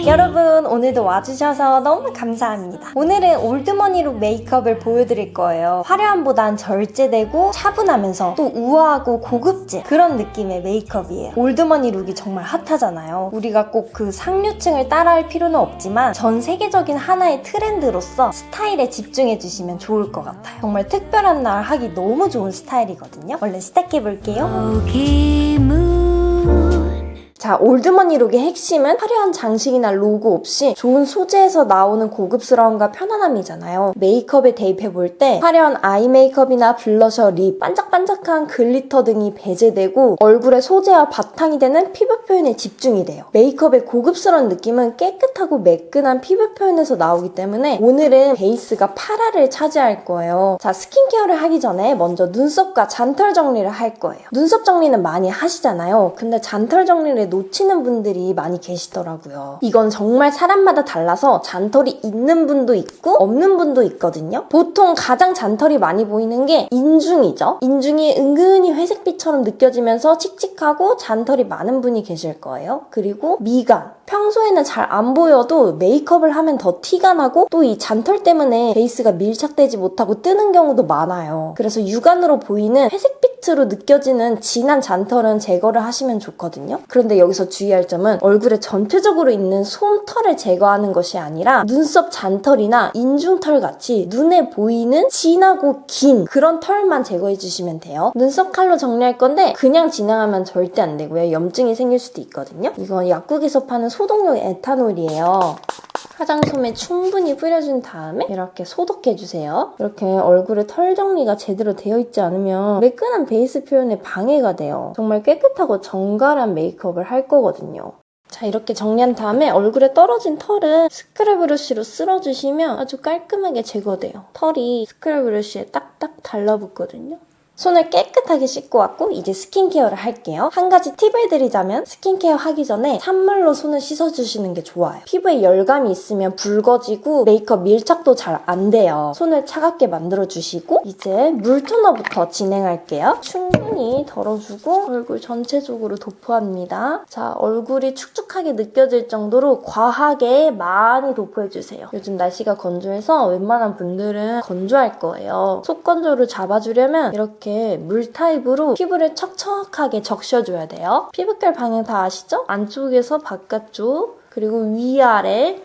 여러분, 오늘도 와주셔서 너무 감사합니다. 오늘은 올드머니룩 메이크업을 보여드릴 거예요. 화려함보단 절제되고 차분하면서 또 우아하고 고급진 그런 느낌의 메이크업이에요. 올드머니룩이 정말 핫하잖아요. 우리가 꼭 그 상류층을 따라할 필요는 없지만 전 세계적인 하나의 트렌드로서 스타일에 집중해주시면 좋을 것 같아요. 정말 특별한 날 하기 너무 좋은 스타일이거든요. 얼른 시작해볼게요. 자, 올드머니룩의 핵심은 화려한 장식이나 로고 없이 좋은 소재에서 나오는 고급스러움과 편안함이잖아요. 메이크업에 대입해볼 때 화려한 아이 메이크업이나 블러셔, 립, 반짝반짝한 글리터 등이 배제되고 얼굴의 소재와 바탕이 되는 피부 표현에 집중이 돼요. 메이크업의 고급스러운 느낌은 깨끗하고 매끈한 피부 표현에서 나오기 때문에 오늘은 베이스가 파라를 차지할 거예요. 자, 스킨케어를 하기 전에 먼저 눈썹과 잔털 정리를 할 거예요. 눈썹 정리는 많이 하시잖아요. 근데 잔털 정리를 놓치는 분들이 많이 계시더라고요. 이건 정말 사람마다 달라서 잔털이 있는 분도 있고 없는 분도 있거든요. 보통 가장 잔털이 많이 보이는 게 인중이죠. 인중이 은근히 회색빛처럼 느껴지면서 칙칙하고 잔털이 많은 분이 계실 거예요. 그리고 미간. 평소에는 잘 안 보여도 메이크업을 하면 더 티가 나고 또 이 잔털 때문에 베이스가 밀착되지 못하고 뜨는 경우도 많아요. 그래서 육안으로 보이는 회색빛으로 느껴지는 진한 잔털은 제거를 하시면 좋거든요. 그런데 여기서 주의할 점은 얼굴에 전체적으로 있는 솜털을 제거하는 것이 아니라 눈썹 잔털이나 인중털 같이 눈에 보이는 진하고 긴 그런 털만 제거해 주시면 돼요. 눈썹 칼로 정리할 건데 그냥 진행하면 절대 안 되고요. 염증이 생길 수도 있거든요. 이건 약국에서 파는 소독용 에탄올이에요. 화장솜에 충분히 뿌려준 다음에 이렇게 소독해주세요. 이렇게 얼굴에 털 정리가 제대로 되어 있지 않으면 매끈한 베이스 표현에 방해가 돼요. 정말 깨끗하고 정갈한 메이크업을 할 거거든요. 자, 이렇게 정리한 다음에 얼굴에 떨어진 털은 스크랩 브러쉬로 쓸어주시면 아주 깔끔하게 제거돼요. 털이 스크랩 브러쉬에 딱딱 달라붙거든요. 손을 깨끗하게 씻고 왔고 이제 스킨케어를 할게요. 한 가지 팁을 드리자면 스킨케어 하기 전에 찬물로 손을 씻어주시는 게 좋아요. 피부에 열감이 있으면 붉어지고 메이크업 밀착도 잘 안 돼요. 손을 차갑게 만들어주시고 이제 물 토너부터 진행할게요. 충분히 덜어주고 얼굴 전체적으로 도포합니다. 자, 얼굴이 축축하게 느껴질 정도로 과하게 많이 도포해주세요. 요즘 날씨가 건조해서 웬만한 분들은 건조할 거예요. 속건조를 잡아주려면 이렇게 물 타입으로 피부를 척척하게 적셔줘야 돼요. 피부결 방향 다 아시죠? 안쪽에서 바깥쪽 그리고 위아래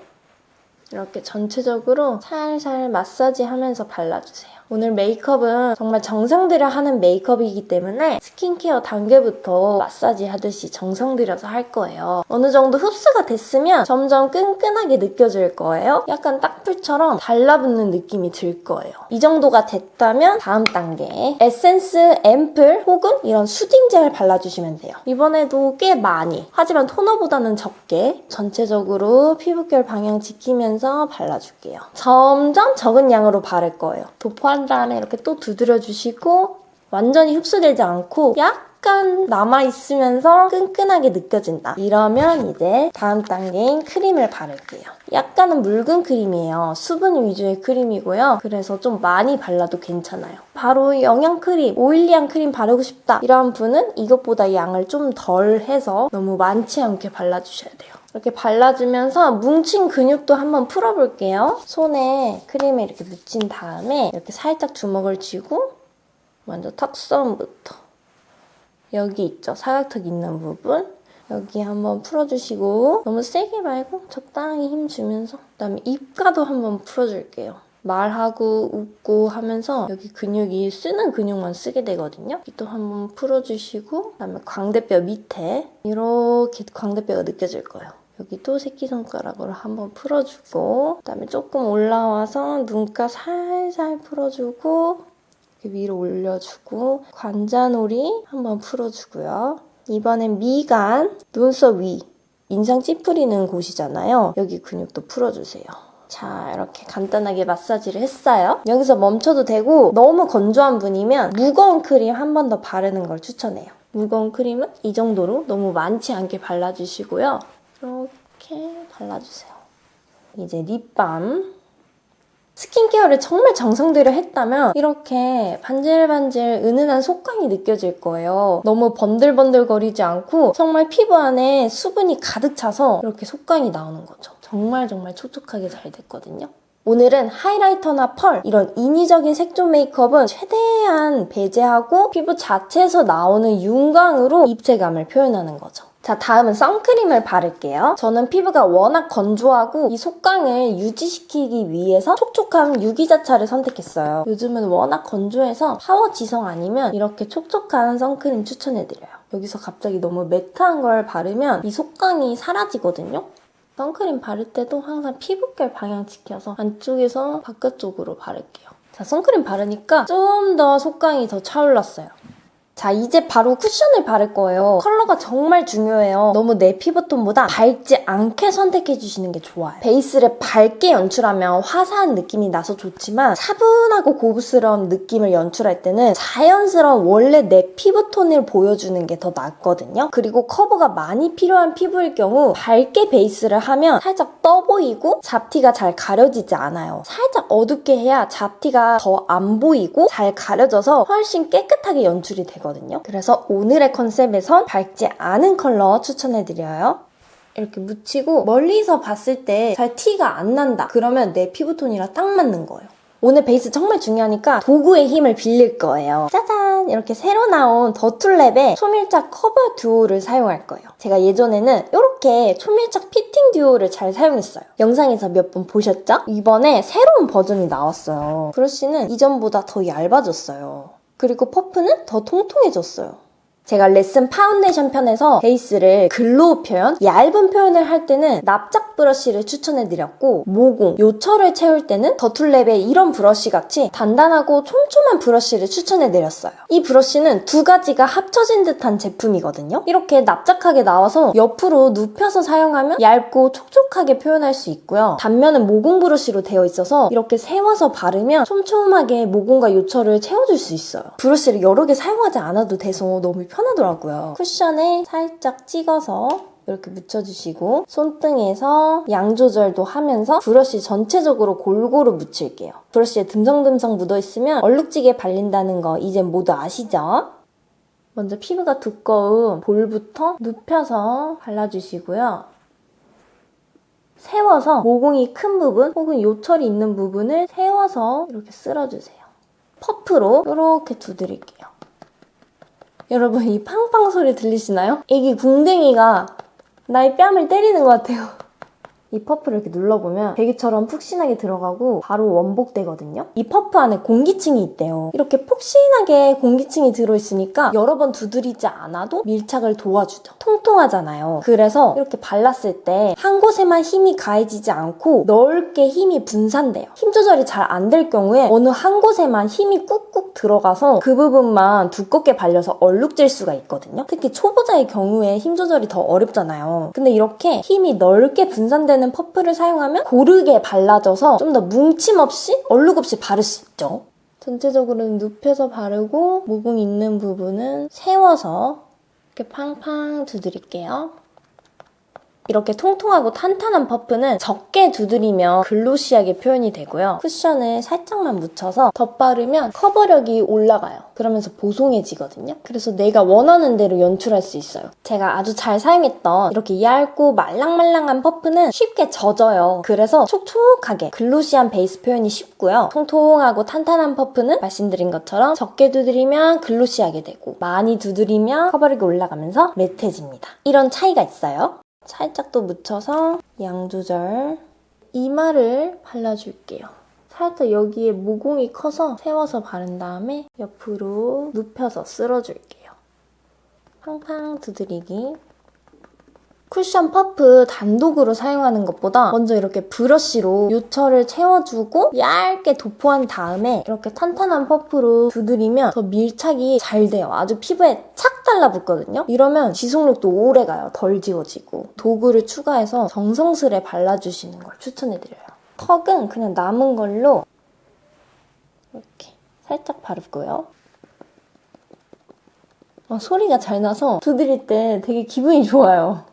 이렇게 전체적으로 살살 마사지하면서 발라주세요. 오늘 메이크업은 정말 정성 들여 하는 메이크업이기 때문에 스킨케어 단계부터 마사지 하듯이 정성 들여서 할 거예요. 어느 정도 흡수가 됐으면 점점 끈끈하게 느껴질 거예요. 약간 딱풀처럼 달라붙는 느낌이 들 거예요. 이 정도가 됐다면 다음 단계 에센스, 앰플 혹은 이런 수딩 젤 발라주시면 돼요. 이번에도 꽤 많이, 하지만 토너보다는 적게 전체적으로 피부결 방향 지키면서 발라줄게요. 점점 적은 양으로 바를 거예요. 도포한 다음에 이렇게 또 두드려주시고 완전히 흡수되지 않고 약간 남아있으면서 끈끈하게 느껴진다. 이러면 이제 다음 단계인 크림을 바를게요. 약간은 묽은 크림이에요. 수분 위주의 크림이고요. 그래서 좀 많이 발라도 괜찮아요. 바로 영양크림, 오일리한 크림 바르고 싶다. 이런 분은 이것보다 양을 좀 덜 해서 너무 많지 않게 발라주셔야 돼요. 이렇게 발라주면서 뭉친 근육도 한번 풀어볼게요. 손에 크림을 이렇게 묻힌 다음에 이렇게 살짝 주먹을 쥐고 먼저 턱선부터 여기 있죠? 사각턱 있는 부분 여기 한번 풀어주시고 너무 세게 말고 적당히 힘 주면서 그다음에 입가도 한번 풀어줄게요. 말하고 웃고 하면서 여기 근육이 쓰는 근육만 쓰게 되거든요. 또 한번 풀어주시고 그다음에 광대뼈 밑에 이렇게 광대뼈가 느껴질 거예요. 여기도 새끼손가락으로 한번 풀어주고 그다음에 조금 올라와서 눈가 살살 풀어주고 이렇게 위로 올려주고 관자놀이 한번 풀어주고요. 이번엔 미간, 눈썹 위, 인상 찌푸리는 곳이잖아요. 여기 근육도 풀어주세요. 자, 이렇게 간단하게 마사지를 했어요. 여기서 멈춰도 되고 너무 건조한 분이면 무거운 크림 한 번 더 바르는 걸 추천해요. 무거운 크림은 이 정도로 너무 많지 않게 발라주시고요. 이렇게 발라주세요. 이제 립밤. 스킨케어를 정말 정성 들여 했다면 이렇게 반질반질 은은한 속광이 느껴질 거예요. 너무 번들번들거리지 않고 정말 피부 안에 수분이 가득 차서 이렇게 속광이 나오는 거죠. 정말 촉촉하게 잘 됐거든요. 오늘은 하이라이터나 펄 이런 인위적인 색조 메이크업은 최대한 배제하고 피부 자체에서 나오는 윤광으로 입체감을 표현하는 거죠. 자, 다음은 선크림을 바를게요. 저는 피부가 워낙 건조하고 이 속광을 유지시키기 위해서 촉촉한 유기자차를 선택했어요. 요즘은 워낙 건조해서 파워 지성 아니면 이렇게 촉촉한 선크림 추천해드려요. 여기서 갑자기 너무 매트한 걸 바르면 이 속광이 사라지거든요. 선크림 바를 때도 항상 피부결 방향 지켜서 안쪽에서 바깥쪽으로 바를게요. 자, 선크림 바르니까 좀 더 속광이 더 차올랐어요. 자, 이제 바로 쿠션을 바를 거예요. 컬러가 정말 중요해요. 너무 내 피부톤보다 밝지 않게 선택해주시는 게 좋아요. 베이스를 밝게 연출하면 화사한 느낌이 나서 좋지만 차분하고 고급스러운 느낌을 연출할 때는 자연스러운 원래 내 피부톤을 보여주는 게 더 낫거든요. 그리고 커버가 많이 필요한 피부일 경우 밝게 베이스를 하면 살짝 떠 보이고 잡티가 잘 가려지지 않아요. 살짝 어둡게 해야 잡티가 더 안 보이고 잘 가려져서 훨씬 깨끗하게 연출이 되거든요. 그래서 오늘의 컨셉에선 밝지 않은 컬러 추천해드려요. 이렇게 묻히고 멀리서 봤을 때 잘 티가 안 난다. 그러면 내 피부톤이랑 딱 맞는 거예요. 오늘 베이스 정말 중요하니까 도구의 힘을 빌릴 거예요. 짜잔! 이렇게 새로 나온 더툴랩의 초밀착 커버 듀오를 사용할 거예요. 제가 예전에는 이렇게 초밀착 피팅 듀오를 잘 사용했어요. 영상에서 몇 번 보셨죠? 이번에 새로운 버전이 나왔어요. 브러쉬는 이전보다 더 얇아졌어요. 그리고 퍼프는 더 통통해졌어요. 제가 레슨 파운데이션 편에서 베이스를 글로우 표현, 얇은 표현을 할 때는 납작 브러쉬를 추천해드렸고 모공, 요철을 채울 때는 더툴랩의 이런 브러쉬같이 단단하고 촘촘한 브러쉬를 추천해드렸어요. 이 브러쉬는 두 가지가 합쳐진 듯한 제품이거든요. 이렇게 납작하게 나와서 옆으로 눕혀서 사용하면 얇고 촉촉하게 표현할 수 있고요. 단면은 모공 브러쉬로 되어 있어서 이렇게 세워서 바르면 촘촘하게 모공과 요철을 채워줄 수 있어요. 브러쉬를 여러 개 사용하지 않아도 돼서 너무 편하더라고요. 쿠션에 살짝 찍어서 이렇게 묻혀주시고 손등에서 양 조절도 하면서 브러쉬 전체적으로 골고루 묻힐게요. 브러쉬에 듬성듬성 묻어있으면 얼룩지게 발린다는 거 이제 모두 아시죠? 먼저 피부가 두꺼운 볼부터 눕혀서 발라주시고요. 세워서 모공이 큰 부분 혹은 요철이 있는 부분을 세워서 이렇게 쓸어주세요. 퍼프로 이렇게 두드릴게요. 여러분 이 팡팡 소리 들리시나요? 애기 궁뎅이가 나의 뺨을 때리는 것 같아요. 이 퍼프를 이렇게 눌러보면 베개처럼 푹신하게 들어가고 바로 원복되거든요. 이 퍼프 안에 공기층이 있대요. 이렇게 폭신하게 공기층이 들어있으니까 여러 번 두드리지 않아도 밀착을 도와주죠. 통통하잖아요. 그래서 이렇게 발랐을 때 한 곳에만 힘이 가해지지 않고 넓게 힘이 분산돼요. 힘 조절이 잘 안 될 경우에 어느 한 곳에만 힘이 꾹꾹 들어가서 그 부분만 두껍게 발려서 얼룩질 수가 있거든요. 특히 초보자의 경우에 힘 조절이 더 어렵잖아요. 근데 이렇게 힘이 넓게 분산되는 퍼프를 사용하면 고르게 발라져서 좀 더 뭉침 없이 얼룩 없이 바를 수 있죠. 전체적으로는 눕혀서 바르고 모공 있는 부분은 세워서 이렇게 팡팡 두드릴게요. 이렇게 통통하고 탄탄한 퍼프는 적게 두드리면 글로시하게 표현이 되고요. 쿠션을 살짝만 묻혀서 덧바르면 커버력이 올라가요. 그러면서 보송해지거든요. 그래서 내가 원하는 대로 연출할 수 있어요. 제가 아주 잘 사용했던 이렇게 얇고 말랑말랑한 퍼프는 쉽게 젖어요. 그래서 촉촉하게 글로시한 베이스 표현이 쉽고요. 통통하고 탄탄한 퍼프는 말씀드린 것처럼 적게 두드리면 글로시하게 되고 많이 두드리면 커버력이 올라가면서 매트해집니다. 이런 차이가 있어요. 살짝 또 묻혀서 양 조절. 이마를 발라줄게요. 살짝 여기에 모공이 커서 세워서 바른 다음에 옆으로 눕혀서 쓸어줄게요. 팡팡 두드리기. 쿠션 퍼프 단독으로 사용하는 것보다 먼저 이렇게 브러쉬로 요철을 채워주고 얇게 도포한 다음에 이렇게 탄탄한 퍼프로 두드리면 더 밀착이 잘 돼요. 아주 피부에 착 달라붙거든요. 이러면 지속력도 오래가요. 덜 지워지고. 도구를 추가해서 정성스레 발라주시는 걸 추천해드려요. 턱은 그냥 남은 걸로 이렇게 살짝 바르고요. 소리가 잘 나서 두드릴 때 되게 기분이 좋아요.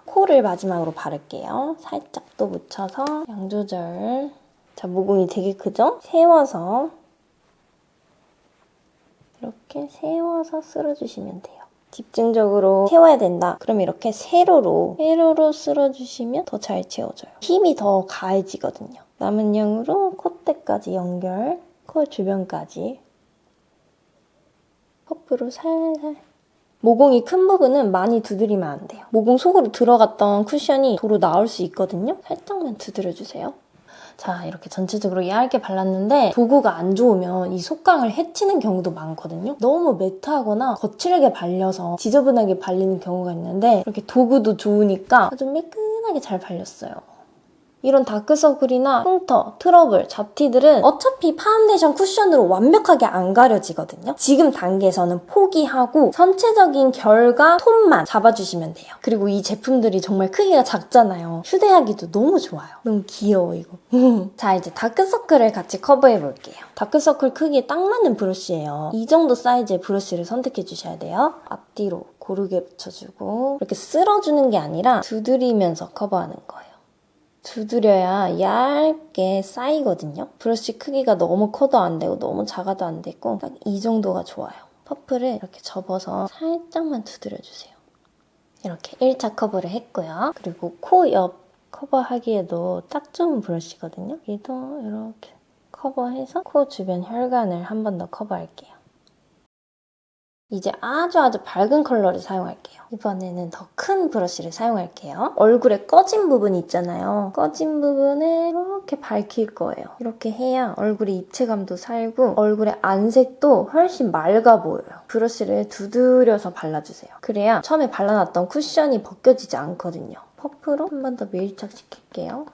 코를 마지막으로 바를게요. 살짝 또 묻혀서 양 조절. 자, 모공이 되게 크죠? 세워서 이렇게 세워서 쓸어주시면 돼요. 집중적으로 세워야 된다. 그럼 이렇게 세로로 쓸어주시면 더 잘 채워져요. 힘이 더 가해지거든요. 남은 양으로 콧대까지 연결, 코 주변까지 퍼프로 살살. 모공이 큰 부분은 많이 두드리면 안 돼요. 모공 속으로 들어갔던 쿠션이 도로 나올 수 있거든요. 살짝만 두드려주세요. 자, 이렇게 전체적으로 얇게 발랐는데 도구가 안 좋으면 이 속광을 해치는 경우도 많거든요. 너무 매트하거나 거칠게 발려서 지저분하게 발리는 경우가 있는데 이렇게 도구도 좋으니까 아주 매끈하게 잘 발렸어요. 이런 다크서클이나 흉터, 트러블, 잡티들은 어차피 파운데이션 쿠션으로 완벽하게 안 가려지거든요. 지금 단계에서는 포기하고 전체적인 결과 톤만 잡아주시면 돼요. 그리고 이 제품들이 정말 크기가 작잖아요. 휴대하기도 너무 좋아요. 너무 귀여워 이거. 자, 이제 다크서클을 같이 커버해볼게요. 다크서클 크기에 딱 맞는 브러쉬예요. 이 정도 사이즈의 브러쉬를 선택해 주셔야 돼요. 앞뒤로 고르게 붙여주고 이렇게 쓸어주는 게 아니라 두드리면서 커버하는 거예요. 두드려야 얇게 쌓이거든요. 브러쉬 크기가 너무 커도 안 되고 너무 작아도 안 되고 딱 이 정도가 좋아요. 퍼프를 이렇게 접어서 살짝만 두드려주세요. 이렇게 1차 커버를 했고요. 그리고 코 옆 커버하기에도 딱 좋은 브러쉬거든요. 얘도 이렇게 커버해서 코 주변 혈관을 한 번 더 커버할게요. 이제 아주 밝은 컬러를 사용할게요. 이번에는 더 큰 브러쉬를 사용할게요. 얼굴에 꺼진 부분 있잖아요. 꺼진 부분을 이렇게 밝힐 거예요. 이렇게 해야 얼굴의 입체감도 살고 얼굴의 안색도 훨씬 맑아 보여요. 브러쉬를 두드려서 발라주세요. 그래야 처음에 발라놨던 쿠션이 벗겨지지 않거든요. 퍼프로 한 번 더 밀착시킬게요.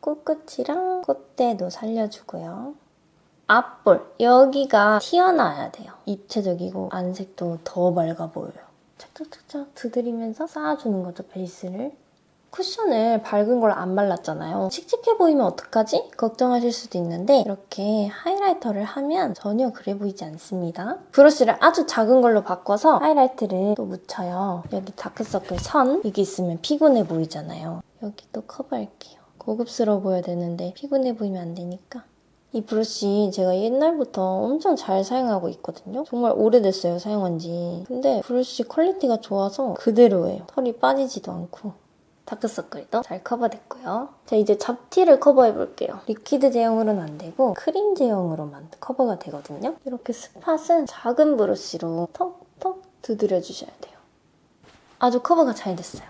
코끝이랑 콧대도 살려주고요. 앞볼, 여기가 튀어나와야 돼요. 입체적이고 안색도 더 맑아 보여요. 착착착착 두드리면서 쌓아주는 거죠, 베이스를. 쿠션을 밝은 걸 안 발랐잖아요. 칙칙해 보이면 어떡하지? 걱정하실 수도 있는데 이렇게 하이라이터를 하면 전혀 그래 보이지 않습니다. 브러쉬를 아주 작은 걸로 바꿔서 하이라이트를 또 묻혀요. 여기 다크서클 선, 이게 있으면 피곤해 보이잖아요. 여기도 커버할게요. 고급스러워 보여야 되는데 피곤해 보이면 안 되니까. 이 브러쉬 제가 옛날부터 엄청 잘 사용하고 있거든요. 정말 오래됐어요, 사용한 지. 근데 브러쉬 퀄리티가 좋아서 그대로예요. 털이 빠지지도 않고. 다크서클도 잘 커버됐고요. 자, 이제 잡티를 커버해볼게요. 리퀴드 제형으로는 안 되고 크림 제형으로만 커버가 되거든요. 이렇게 스팟은 작은 브러쉬로 톡톡 두드려주셔야 돼요. 아주 커버가 잘 됐어요.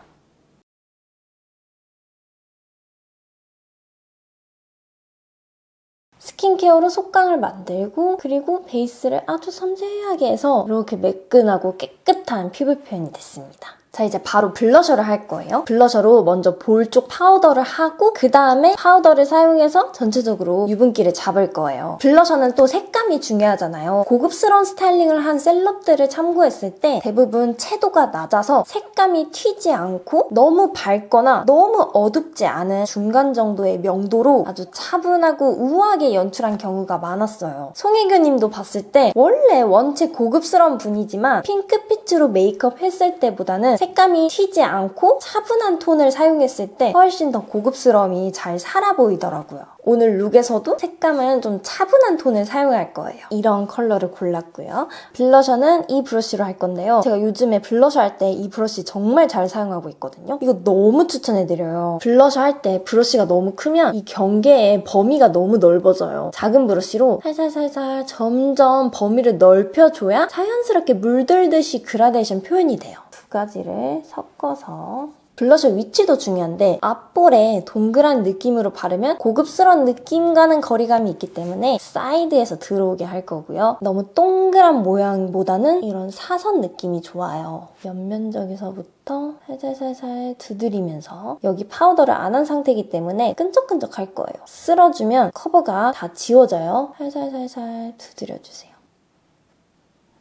스킨케어로 속광을 만들고 그리고 베이스를 아주 섬세하게 해서 이렇게 매끈하고 깨끗한 피부 표현이 됐습니다. 자, 이제 바로 블러셔를 할 거예요. 블러셔로 먼저 볼 쪽 파우더를 하고 그 다음에 파우더를 사용해서 전체적으로 유분기를 잡을 거예요. 블러셔는 또 색감이 중요하잖아요. 고급스러운 스타일링을 한 셀럽들을 참고했을 때 대부분 채도가 낮아서 색감이 튀지 않고 너무 밝거나 너무 어둡지 않은 중간 정도의 명도로 아주 차분하고 우아하게 연출한 경우가 많았어요. 송혜교 님도 봤을 때 원래 원체 고급스러운 분이지만 핑크빛으로 메이크업 했을 때보다는 색감이 튀지 않고 차분한 톤을 사용했을 때 훨씬 더 고급스러움이 잘 살아 보이더라고요. 오늘 룩에서도 색감은 좀 차분한 톤을 사용할 거예요. 이런 컬러를 골랐고요. 블러셔는 이 브러쉬로 할 건데요. 제가 요즘에 블러셔 할 때 이 브러쉬 정말 잘 사용하고 있거든요. 이거 너무 추천해드려요. 블러셔 할 때 브러쉬가 너무 크면 이 경계의 범위가 너무 넓어져요. 작은 브러쉬로 살살살살 점점 범위를 넓혀줘야 자연스럽게 물들듯이 그라데이션 표현이 돼요. 두 가지를 섞어서 블러셔 위치도 중요한데 앞볼에 동그란 느낌으로 바르면 고급스러운 느낌과는 거리감이 있기 때문에 사이드에서 들어오게 할 거고요. 너무 동그란 모양보다는 이런 사선 느낌이 좋아요. 옆면적에서부터 살살살살 두드리면서 여기 파우더를 안 한 상태이기 때문에 끈적끈적할 거예요. 쓸어주면 커버가 다 지워져요. 살살살살 두드려주세요.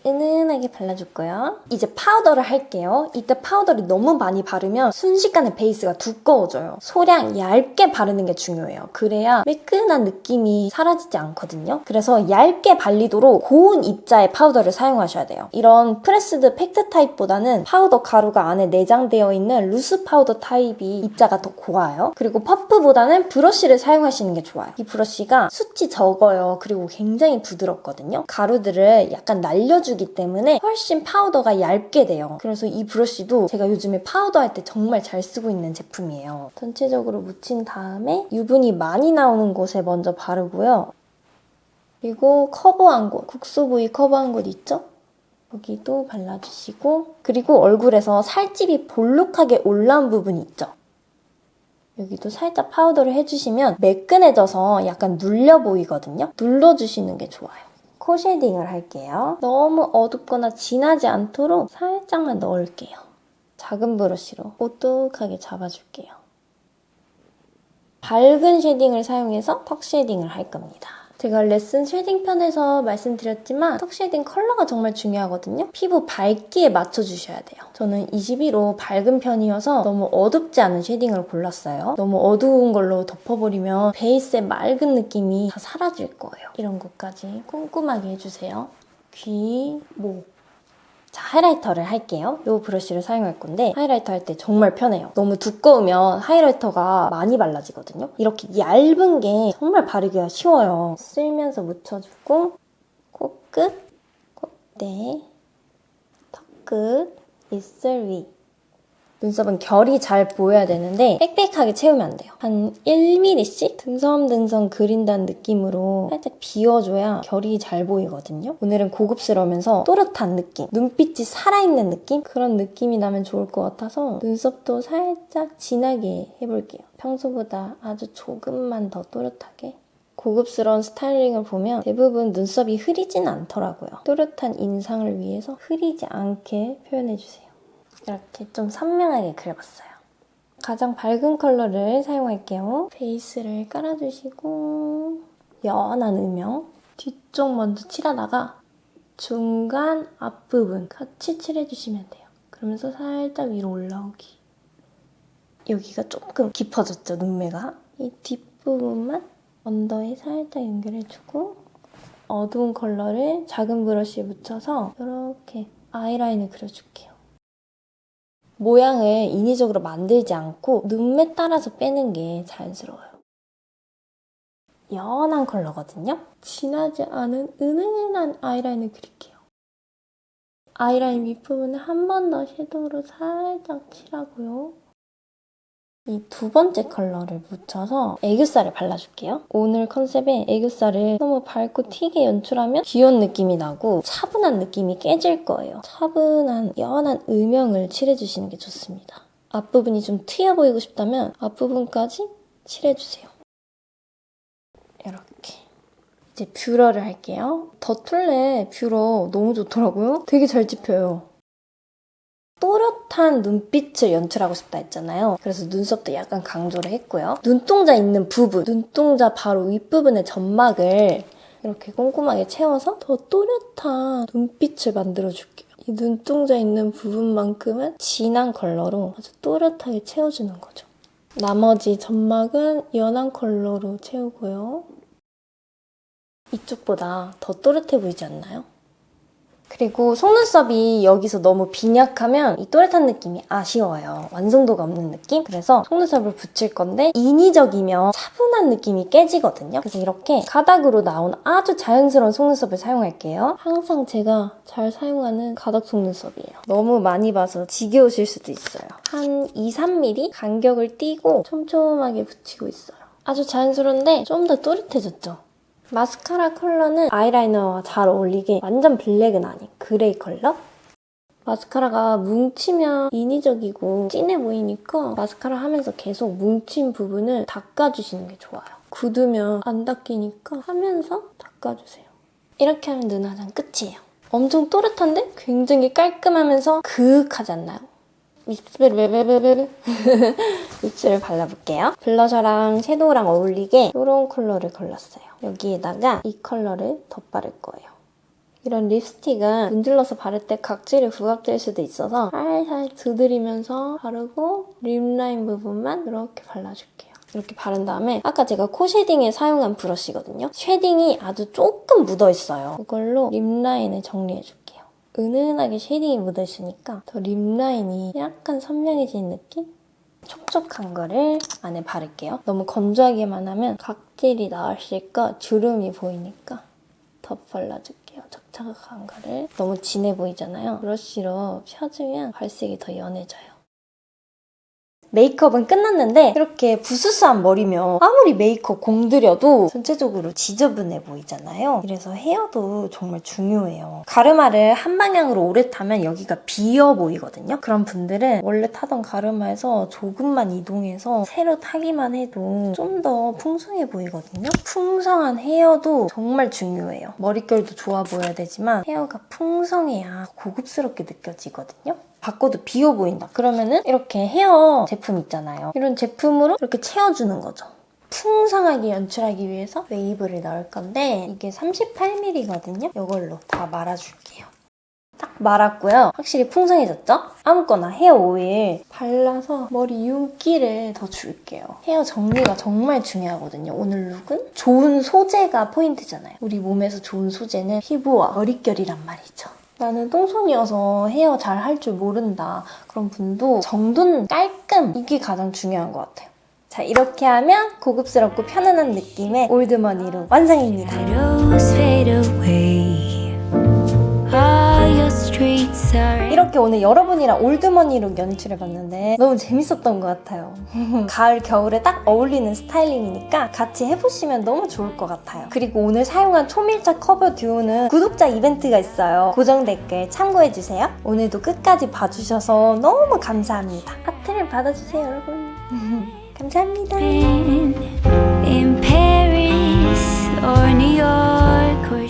은은하게 발라줄 거예요. 이제 파우더를 할게요. 이때 파우더를 너무 많이 바르면 순식간에 베이스가 두꺼워져요. 소량 얇게 바르는 게 중요해요. 그래야 매끈한 느낌이 사라지지 않거든요. 그래서 얇게 발리도록 고운 입자의 파우더를 사용하셔야 돼요. 이런 프레스드 팩트 타입보다는 파우더 가루가 안에 내장되어 있는 루스 파우더 타입이 입자가 더 고와요. 그리고 퍼프보다는 브러쉬를 사용하시는 게 좋아요. 이 브러쉬가 숱이 적어요. 그리고 굉장히 부드럽거든요. 가루들을 약간 날려주기 때문에 훨씬 파우더가 얇게 돼요. 그래서 이 브러쉬도 제가 요즘에 파우더 할 때 정말 잘 쓰고 있는 제품이에요. 전체적으로 묻힌 다음에 유분이 많이 나오는 곳에 먼저 바르고요. 그리고 커버한 곳, 국소 부위 커버한 곳 있죠? 여기도 발라주시고, 그리고 얼굴에서 살집이 볼록하게 올라온 부분이 있죠? 여기도 살짝 파우더를 해주시면 매끈해져서 약간 눌려 보이거든요? 눌러주시는 게 좋아요. 코 쉐딩을 할게요. 너무 어둡거나 진하지 않도록 살짝만 넣을게요. 작은 브러쉬로 오똑하게 잡아줄게요. 밝은 쉐딩을 사용해서 턱 쉐딩을 할 겁니다. 제가 레슨 쉐딩 편에서 말씀드렸지만 턱 쉐딩 컬러가 정말 중요하거든요. 피부 밝기에 맞춰주셔야 돼요. 저는 21호 밝은 편이어서 너무 어둡지 않은 쉐딩을 골랐어요. 너무 어두운 걸로 덮어버리면 베이스의 맑은 느낌이 다 사라질 거예요. 이런 것까지 꼼꼼하게 해주세요. 귀, 목. 자, 하이라이터를 할게요. 이 브러쉬를 사용할 건데 하이라이터 할 때 정말 편해요. 너무 두꺼우면 하이라이터가 많이 발라지거든요. 이렇게 얇은 게 정말 바르기가 쉬워요. 쓸면서 묻혀주고 코끝, 콧대, 턱끝, 입술 위. 눈썹은 결이 잘 보여야 되는데 빽빽하게 채우면 안 돼요. 한 1mm씩 듬성듬성 그린다는 느낌으로 살짝 비워줘야 결이 잘 보이거든요. 오늘은 고급스러우면서 또렷한 느낌, 눈빛이 살아있는 느낌? 그런 느낌이 나면 좋을 것 같아서 눈썹도 살짝 진하게 해볼게요. 평소보다 아주 조금만 더 또렷하게. 고급스러운 스타일링을 보면 대부분 눈썹이 흐리진 않더라고요. 또렷한 인상을 위해서 흐리지 않게 표현해주세요. 이렇게 좀 선명하게 그려봤어요. 가장 밝은 컬러를 사용할게요. 베이스를 깔아주시고 연한 음영 뒤쪽 먼저 칠하다가 중간 앞부분 같이 칠해주시면 돼요. 그러면서 살짝 위로 올라오기. 여기가 조금 깊어졌죠, 눈매가? 이 뒷부분만 언더에 살짝 연결해주고 어두운 컬러를 작은 브러쉬에 묻혀서 이렇게 아이라인을 그려줄게요. 모양을 인위적으로 만들지 않고 눈매 따라서 빼는 게 자연스러워요. 연한 컬러거든요? 진하지 않은 은은한 아이라인을 그릴게요. 아이라인 윗부분에 한 번 더 섀도우로 살짝 칠하고요. 이 두 번째 컬러를 묻혀서 애교살을 발라줄게요. 오늘 컨셉에 애교살을 너무 밝고 튀게 연출하면 귀여운 느낌이 나고 차분한 느낌이 깨질 거예요. 차분한 연한 음영을 칠해주시는 게 좋습니다. 앞부분이 좀 트여 보이고 싶다면 앞부분까지 칠해주세요. 이렇게. 이제 뷰러를 할게요. 더툴레 뷰러 너무 좋더라고요. 되게 잘 찝혀요. 또렷한 눈빛을 연출하고 싶다 했잖아요. 그래서 눈썹도 약간 강조를 했고요. 눈동자 있는 부분, 눈동자 바로 윗부분의 점막을 이렇게 꼼꼼하게 채워서 더 또렷한 눈빛을 만들어줄게요. 이 눈동자 있는 부분만큼은 진한 컬러로 아주 또렷하게 채워주는 거죠. 나머지 점막은 연한 컬러로 채우고요. 이쪽보다 더 또렷해 보이지 않나요? 그리고 속눈썹이 여기서 너무 빈약하면 이 또렷한 느낌이 아쉬워요. 완성도가 없는 느낌? 그래서 속눈썹을 붙일 건데 인위적이면 차분한 느낌이 깨지거든요. 그래서 이렇게 가닥으로 나온 아주 자연스러운 속눈썹을 사용할게요. 항상 제가 잘 사용하는 가닥 속눈썹이에요. 너무 많이 봐서 지겨우실 수도 있어요. 한 2, 3mm 간격을 띄고 촘촘하게 붙이고 있어요. 아주 자연스러운데 좀 더 또렷해졌죠? 마스카라 컬러는 아이라이너와 잘 어울리게 완전 블랙은 아닌 그레이 컬러? 마스카라가 뭉치면 인위적이고 진해 보이니까 마스카라 하면서 계속 뭉친 부분을 닦아주시는 게 좋아요. 굳으면 안 닦이니까 하면서 닦아주세요. 이렇게 하면 눈 화장 끝이에요. 엄청 또렷한데 굉장히 깔끔하면서 그윽하지 않나요? 립스를 발라볼게요. 블러셔랑 섀도우랑 어울리게 이런 컬러를 골랐어요. 여기에다가 이 컬러를 덧바를 거예요. 이런 립스틱은 문질러서 바를 때 각질이 부각될 수도 있어서 살살 두드리면서 바르고 립라인 부분만 이렇게 발라줄게요. 이렇게 바른 다음에 아까 제가 코 쉐딩에 사용한 브러쉬거든요. 쉐딩이 아주 조금 묻어있어요. 이걸로 립라인을 정리해줄게요. 은은하게 쉐딩이 묻어있으니까 더 립라인이 약간 선명해지는 느낌? 촉촉한 거를 안에 바를게요. 너무 건조하게만 하면 각질이 나왔을까 주름이 보이니까 더 발라줄게요. 촉촉한 거를. 너무 진해 보이잖아요. 브러쉬로 펴주면 발색이 더 연해져요. 메이크업은 끝났는데 이렇게 부스스한 머리면 아무리 메이크업 공들여도 전체적으로 지저분해 보이잖아요. 그래서 헤어도 정말 중요해요. 가르마를 한 방향으로 오래 타면 여기가 비어 보이거든요. 그런 분들은 원래 타던 가르마에서 조금만 이동해서 새로 타기만 해도 좀 더 풍성해 보이거든요. 풍성한 헤어도 정말 중요해요. 머릿결도 좋아 보여야 되지만 헤어가 풍성해야 고급스럽게 느껴지거든요. 바꿔도 비어 보인다. 그러면은 이렇게 헤어 제품 있잖아요. 이런 제품으로 이렇게 채워주는 거죠. 풍성하게 연출하기 위해서 웨이브를 넣을 건데 이게 38ml거든요. 이걸로 다 말아줄게요. 딱 말았고요. 확실히 풍성해졌죠? 아무거나 헤어 오일 발라서 머리 윤기를 더 줄게요. 헤어 정리가 정말 중요하거든요. 오늘 룩은 좋은 소재가 포인트잖아요. 우리 몸에서 좋은 소재는 피부와 머릿결이란 말이죠. 나는 똥손이어서 헤어 잘 할 줄 모른다. 그런 분도 정돈 깔끔 이게 가장 중요한 것 같아요. 자, 이렇게 하면 고급스럽고 편안한 느낌의 올드머니 룩 완성입니다. 이렇게 오늘 여러분이랑 올드머니 룩 연출해봤는데 너무 재밌었던 것 같아요. 가을, 겨울에 딱 어울리는 스타일링이니까 같이 해보시면 너무 좋을 것 같아요. 그리고 오늘 사용한 초밀착 커버 듀오는 구독자 이벤트가 있어요. 고정 댓글 참고해주세요. 오늘도 끝까지 봐주셔서 너무 감사합니다. 하트를 받아주세요, 여러분. 감사합니다. In Paris or New York or